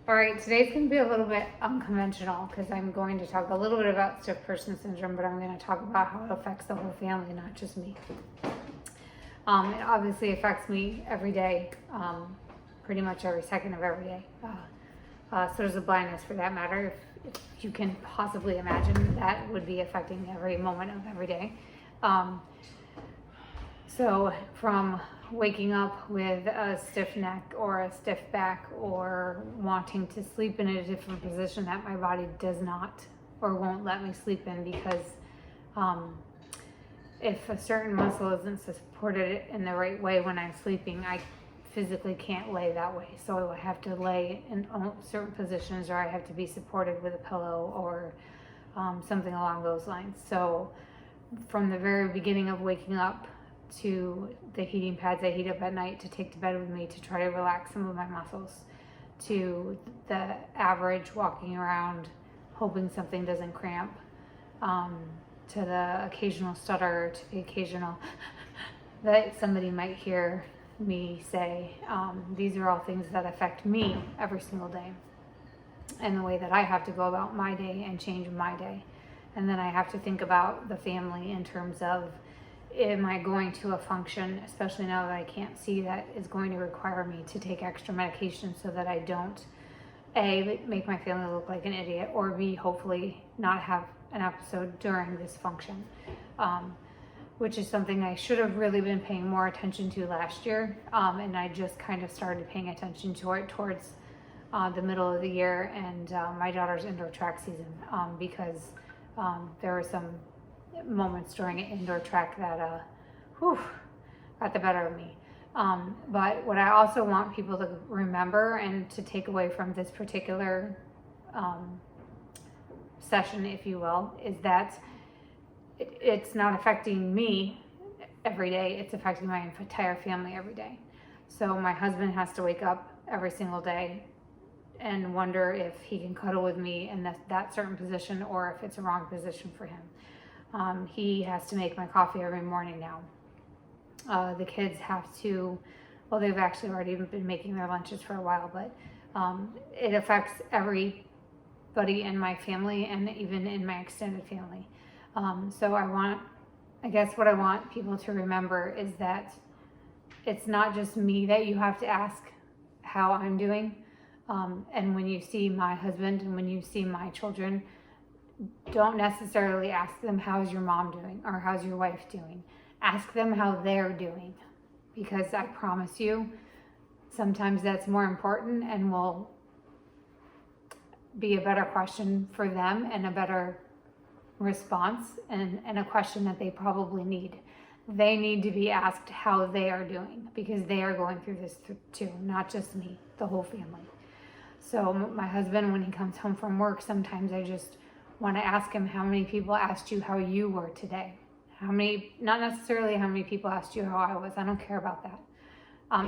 All right, today's going to be a little bit unconventional because I'm going to talk a little bit about stiff person syndrome, but I'm going to talk about how it affects the whole family, not just me. It obviously affects me every day, pretty much every second of every day. So there's a blindness for that matter. If you can possibly imagine, that would be affecting every moment of every day. So from waking up with a stiff neck or a stiff back or wanting to sleep in a different position that my body does not or won't let me sleep in because if a certain muscle isn't supported in the right way when I'm sleeping, I physically can't lay that way. So I have to lay in certain positions, or I have to be supported with a pillow or something along those lines. So from the very beginning of waking up to the heating pads I heat up at night to take to bed with me to try to relax some of my muscles, to the average walking around hoping something doesn't cramp, to the occasional stutter, to the occasional that somebody might hear me say. These are all things that affect me every single day and the way that I have to go about my day and change my day. And then I have to think about the family in terms of, am I going to a function, especially now that I can't see, that is going to require me to take extra medication so that I don't, A, make my family look like an idiot, or B, hopefully not have an episode during this function, which is something I should have really been paying more attention to last year. And I just kind of started paying attention to it towards the middle of the year and my daughter's indoor track season, because there were some moments during an indoor track that got the better of me. But what I also want people to remember and to take away from this particular session, if you will, is that it's not affecting me every day, it's affecting my entire family every day. So my husband has to wake up every single day and wonder if he can cuddle with me in that certain position or if it's a wrong position for him. He has to make my coffee every morning now. The kids have to, well, they've actually already been making their lunches for a while, but it affects everybody in my family and even in my extended family. So I guess what I want people to remember is that it's not just me that you have to ask how I'm doing. And when you see my husband and when you see my children, don't necessarily ask them, how's your mom doing or how's your wife doing? Ask them how they're doing, because I promise you, sometimes that's more important and will be a better question for them and a better response and a question that they probably need. They need to be asked how they are doing because they are going through this too, not just me, the whole family. So my husband, when he comes home from work, sometimes I just want to ask him, how many people asked you how you were today? How many, not necessarily how many people asked you how I was. I don't care about that.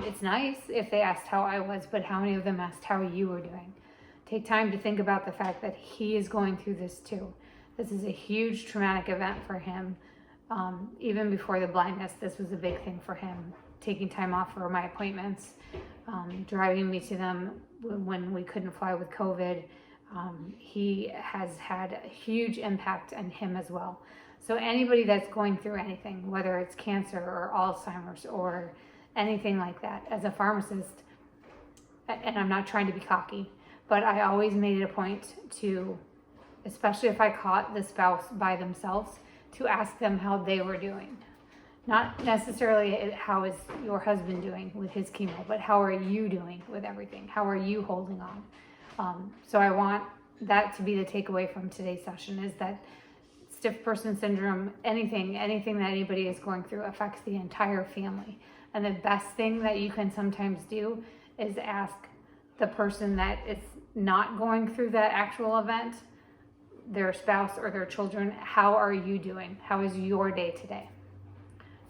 It's nice if they asked how I was, but how many of them asked how you were doing? Take time to think about the fact that he is going through this too. This is a huge traumatic event for him. Even before the blindness, this was a big thing for him. Taking time off for my appointments, driving me to them when we couldn't fly with COVID. He has had a huge impact on him as well. So anybody that's going through anything, whether it's cancer or Alzheimer's or anything like that, as a pharmacist, and I'm not trying to be cocky, but I always made it a point to, especially if I caught the spouse by themselves, to ask them how they were doing. Not necessarily how is your husband doing with his chemo, but how are you doing with everything? How are you holding on? So I want that to be the takeaway from today's session, is that stiff person syndrome, anything that anybody is going through, affects the entire family. And the best thing that you can sometimes do is ask the person that is not going through that actual event, their spouse or their children, how are you doing? How is your day today?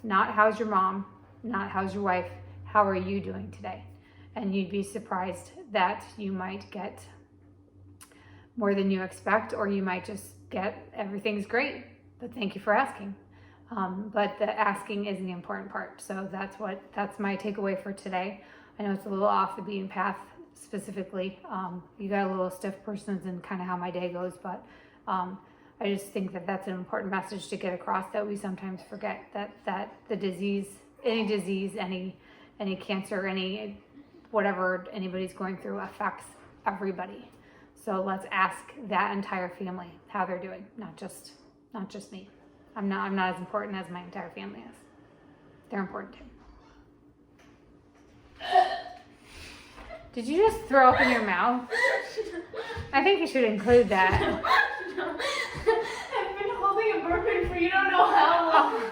Not how's your mom, not how's your wife, how are you doing today? And you'd be surprised that you might get more than you expect, or you might just get everything's great, but thank you for asking. But the asking is the important part. So that's my takeaway for today. I know it's a little off the beaten path specifically. You got a little stiff persons and kind of how my day goes, but I just think that that's an important message to get across, that we sometimes forget that the disease, any cancer, any whatever anybody's going through affects everybody. So let's ask that entire family how they're doing, not just me. I'm not as important as my entire family is. They're important too. Did you just throw up in your mouth? I think you should include that. I've been holding a burping for you don't know how long.